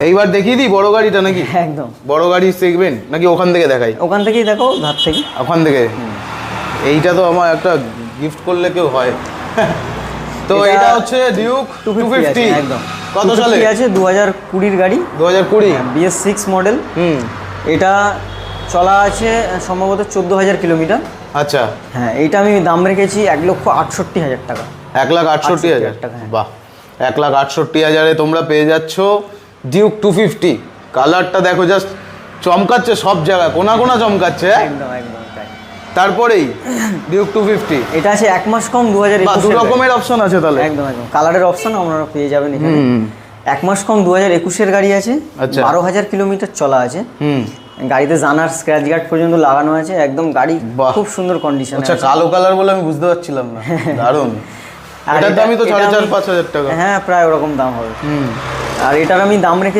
এইবার দেখিয়ে দিই বড় গাড়িটা নাকি? একদম বড় গাড়ি সেগমেন্ট নাকি ওখান থেকে দেখাই? ওখান থেকেই দেখো, ধার থেকে। ওখান থেকে? এইটা তো আমার একটা গিফট করলে কেউ হয়। তো এটা হচ্ছে ডিউক 250। একদম কত সালে আছে? 2020 গাড়ি। 2020 BS6 মডেল। এটা চলা আছে সম্ভবত 14,000 কিলোমিটার। আচ্ছা হ্যাঁ, এইটা আমি দাম রেখেছি 1,68,000 টাকা। 1,68,000 টাকা। বাহ, 1,68,000 তোমরা পেয়ে যাচ্ছ ডিউক 250। কালারটা দেখো, জাস্ট চমকাচ্ছে সব জায়গায়, কোনা কোনা চমকাচ্ছে। একদম একদম তাই। তারপরেই ডিউক 250 এটা আছে 1 মাস কম 2021। দু রকমের অপশন আছে তাহলে? একদম একদম, কালারের অপশন আপনারা পেয়ে যাবেন এখানে। 1 মাস কম 2021 গাড়ি আছে। আচ্ছা। 12,000 কিলোমিটার চলা আছে। গাড়িতে জানার স্ক্র্যাচ গার্ড পর্যন্ত লাগানো আছে। একদম গাড়ি খুব সুন্দর কন্ডিশন। আচ্ছা, কালো কালার বলে আমি বুঝতে পারছিলাম না। দারুণ। এটার দামই তো 4,500-5,000 টাকা। হ্যাঁ, প্রায় ওরকম দাম হবে। আর এটার আমি দাম রেখেছি